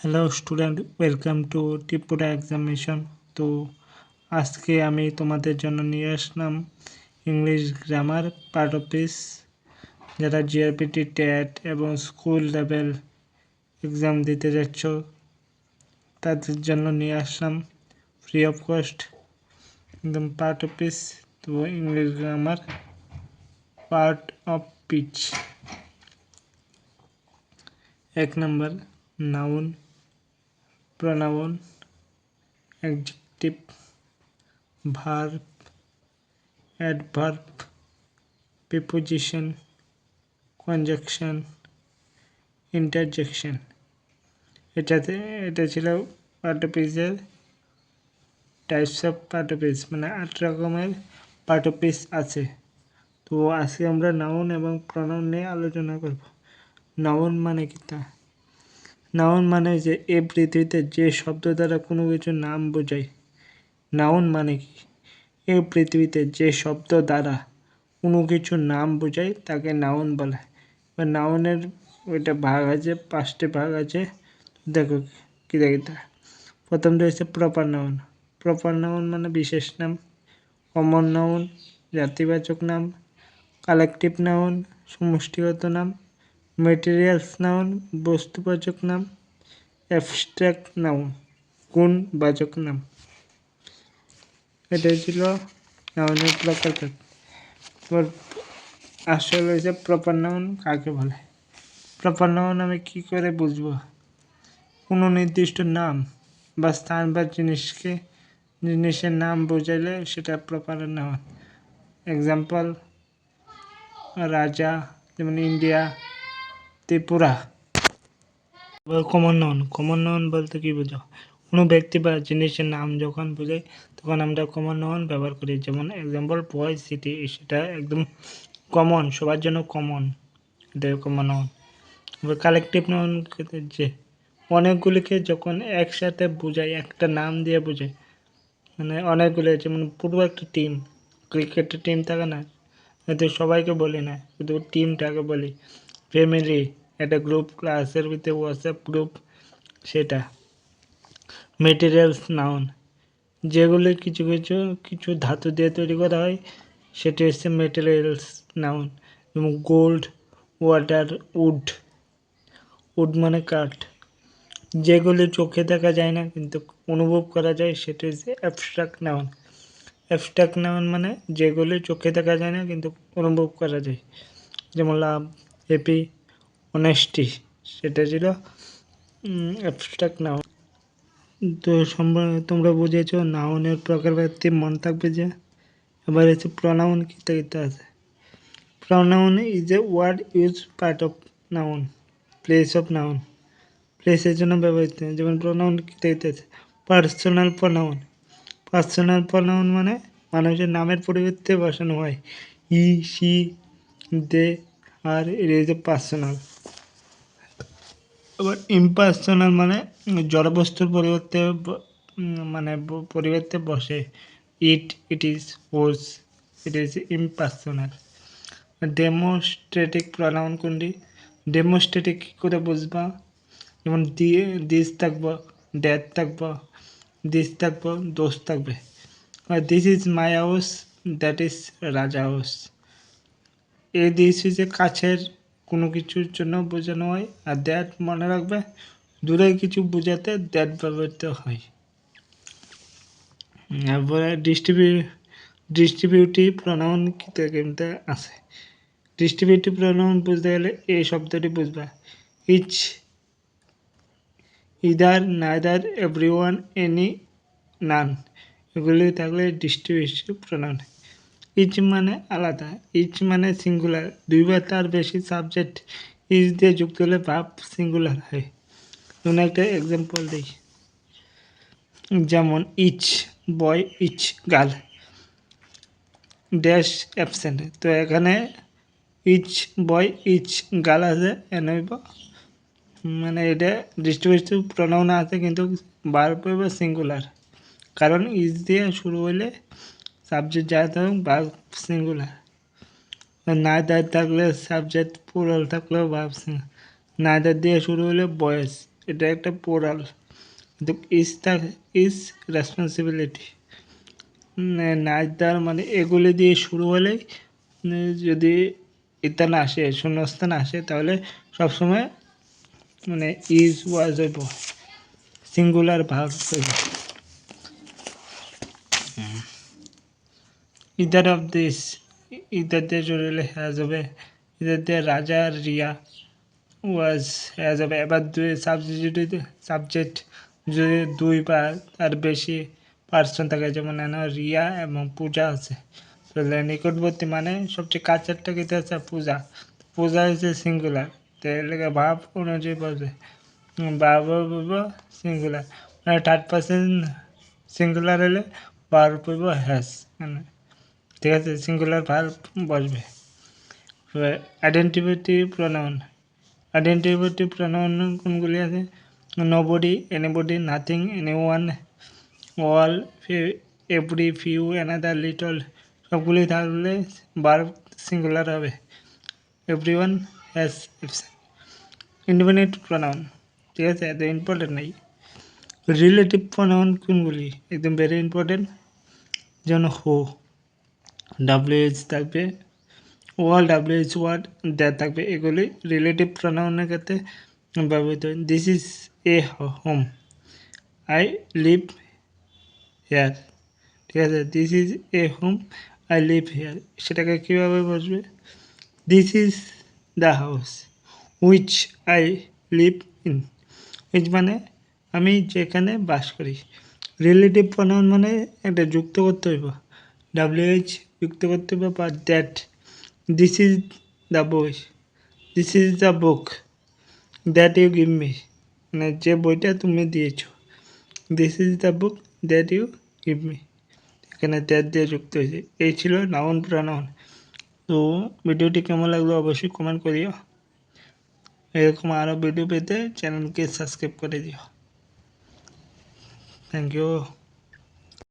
Hello student, welcome to Tripura examination. তো আজকে আমি তোমাদের জন্য নিয়ে আসলাম English grammar part of speech. যারা জিআরপিটি টেট এবং স্কুল লেভেল এক্সাম দিতে যাচ্ছ তাদের জন্য নিয়ে আসলাম ফ্রি অফ কস্ট একদম পার্ট অফ পিস। তো English grammar part of speech. 1 number, noun, pronoun, adjective, verb, adverb, preposition, conjunction, interjection। এটা ছিল পার্টপিসের টাইপস অফ পার্টপিস, মানে 8 রকমের পার্টপিস আছে। তো আজকে আমরা নাউন এবং প্রনাউন নিয়ে আলোচনা করব। নাউন মানে কি? নাউন মানে যে এই পৃথিবীতে যে শব্দ দ্বারা কোনো কিছুর নাম বোঝায়। নাউন মানে কি? এই পৃথিবীতে যে শব্দ দ্বারা কোনো কিছুর নাম বোঝায় তাকে নাউন বলে। এবার নাউনের ওইটা ভাগ আছে, 5টি ভাগ আছে। দেখো কি দেখি তা। প্রথমটা হচ্ছে প্রপার নাউন। প্রপার নাউন মানে বিশেষ নাম। কমন নাউন জাতিবাচক নাম। কালেকটিভ নাউন সমষ্টিগত নাম। মেটেরিয়ালস নাউন বস্তুবাচক নাম। অ্যাবস্ট্রাক্ট নাউন গুণবাচক নাম। এটাই ছিল নাউনের প্রকারভেদ। এবার আসলে হচ্ছে প্রপার নাউন কাকে বলে। প্রপার নাউন আমি কী করে বুঝবো? কোনো নির্দিষ্ট নাম বা স্থান বা জিনিসের নাম বোঝাইলে সেটা প্রপার নাউন। এক্সাম্পল রাজা, যেমন ইন্ডিয়া, ত্রিপুরা। কমন নাউন বলতে কি বোঝো? কোনো ব্যক্তি বা জিনিসের নাম যখন বোঝাই তখন আমরা কমন নাউন ব্যবহার করি। যেমন এক্সাম্পল বয়, সিটি, সেটা একদম কমন, সবার জন্য কমন, এটা কমন নাউন। এবার কালেকটিভ নাউন যে অনেকগুলিকে যখন একসাথে বোঝায়, একটা নাম দিয়ে বোঝায়, মানে অনেকগুলো, যেমন পুরো একটা টিম, ক্রিকেটের টিম থাকে না, এতে সবাইকে বলি না, শুধু টিমটাকে বলি। ফ্যামিলি একটা গ্রুপ, ক্লাসের ভিতরে হোয়াটসঅ্যাপ গ্রুপ, সেটা। মেটেরিয়ালস নাউন যেগুলি কিছু ধাতু দিয়ে তৈরি করা হয়, সেটি হচ্ছে মেটেরিয়ালস নাউন। যেমন গোল্ড, ওয়াটার, উড মানে কাঠ। যেগুলি চোখে দেখা যায় না কিন্তু অনুভব করা যায় সেটি হচ্ছে অ্যাবস্ট্রাক্ট নাউন। অ্যাবস্ট্রাক্ট নাউন মানে যেগুলি চোখে দেখা যায় না কিন্তু অনুভব করা যায়। যেমন লাভ, হ্যাপি, অনেস্টি, সেটা ছিল অ্যাবস্ট্রাক্ট নাউন। তো তোমরা বুঝেছ নাউনের প্রকারভেদটি মনে থাকবে যে। এবার হচ্ছে প্রনাউন কি দেখতে আছে। Pronoun is a word use part of noun, place of noun, প্লেসের জন্য ব্যবহৃত। যেমন প্রনাউন কি দেখতে আছে। Personal pronoun. পার্সোনাল প্রনাউন মানে মানুষের নামের পরিবর্তে বসানো হয় ই, সি, দে, আর এটা হচ্ছে পার্সোনাল। এবার ইম্পার্সোনাল মানে জড়বস্তুর পরিবর্তে বসে। It is, was, it is impersonal. Demonstrative pronoun কোনটি? ডেমোস্ট্রেটিক কী করে বুঝবা? যেমন দিস থাকবো, ড্যাড থাকবো, দিস থাকবো, দোষ থাকবে। This is my house, that is রাজা হাউস। এই দিস ইজ এ কাছের কোনো কিছুর জন্য বোঝানো হয়, আর দ্যাট মনে রাখবে দূরে কিছু বোঝাতে দ্যাট ব্যবহৃত হয়। তারপরে ডিস্ট্রিবিউটিভ প্রনাউন কিনতে আছে। ডিস্ট্রিবিউটিভ প্রনাউন বুঝতে গেলে এই শব্দটি বুঝবা। Each, either, neither, everyone, any, none, এগুলি থাকলে ডিস্ট্রিবিউটিভ প্রনাউন। ইচ মানে আলাদা, ইচ মানে সিঙ্গুলার, দুইবার তার বেশি সাবজেক্ট ইচ দিয়ে যুক্ত হলে ভাব সিঙ্গুলার হয়। যেমন একটা এক্সাম্পল দিই, যেমন each boy, each girl, dash absent. তো এখানে ইচ বয়, ইচ গার্ল আছে, এনেব মানে এটা ডিস্ট্রিবিউটিভ প্রনাউন আছে কিন্তু ভার্ব হবে সিঙ্গুলার, কারণ ইচ দিয়ে শুরু হইলে সাবজেক্ট যা থাকুক ভার্ব সিঙ্গুলার। নাইদার থাকলে সাবজেক্ট প্লুরাল থাকলেও ভার্ব সিঙ্গুলার। নাইদার দিয়ে শুরু হলে বয়েজ, এটা একটা পোরাল, কিন্তু ইজ রেসপন্সিবিলিটি, নাইদার মানে এগুলি দিয়ে শুরু হলেই যদি এটা না আসে, শূন্যস্থান আসে, তাহলে সবসময় মানে ইজ ওয়াজ হইব, সিঙ্গুলার ভার্ব হইব। ইদার অফ দিস, ইদার দিয়ে জুড়ে হলে হ্যাজ হবে, ইদার দিয়ে রাজা রিয়া ওয়াজ হ্যাজ হবে। এবার দুই সাবজেক্ট যদি দুই বা তার বেশি পার্সন থাকে, যেমন রিয়া এবং পূজা আছে, তাহলে নিকটবর্তী মানে সবচেয়ে কাছেরটা কিন্তু আছে পূজা, পূজা হচ্ছে সিঙ্গুলার, তাহলে ভাব অনুযায়ী বলবে ভাব সিঙ্গুলার, মানে থার্ড পার্সন সিঙ্গুলার হলে ভার্ব হইব হ্যাজ, মানে ঠিক আছে, সিঙ্গুলার ভার্ব বসবে। আইডেন্টিফিকেটিভ প্রোনাউন, আইডেন্টিফিকেটিভ প্রোনাউন কোনগুলি আছে? Nobody, anybody, nothing, anyone, all, every, few, another, little, সবগুলি থাকলে ভার্ব সিঙ্গুলার হবে। Everyone has. ইন্ডিপেন্ডেন্ট প্রোনাউন, ঠিক আছে, এত ইম্পর্টেন্ট নাই। রিলেটিভ প্রোনাউন কোনগুলি? একদম ভেরি ইম্পর্টেন্ট, যেমন হো, ডাব্লিউএইচ থাকবে, ওয়াল, ডাব্লিউএইচ ওয়ার্ড, দ্যাট থাকবে, এগুলি রিলেটিভ প্রোনাউনের ক্ষেত্রে ব্যবহৃত হয়। This is a home, I live here, ঠিক আছে, this is a home, I live here, সেটাকে কীভাবে বসবে? This is the house which I live in, which মানে আমি যেখানে বাস করি। রিলেটিভ প্রোনাউন মানে একটা যুক্ত করতে হইব, ডাব্লিউএইচ যুক্ত করতে হবে, বা দ্যাট, দিস ইজ দ্য বই, this is the book that you give me, মানে যে বইটা তুমি দিয়েছো, this is the book that you give me, এখানে দ্যাট দিয়ে যুক্ত হয়েছে। এই ছিল নাউন প্রোনাউন। তো ভিডিওটি কেমন লাগলো অবশ্যই কমেন্ট করিও, এরকম আরও ভিডিও পেতে চ্যানেলকে সাবস্ক্রাইব করে দিও। Thank you.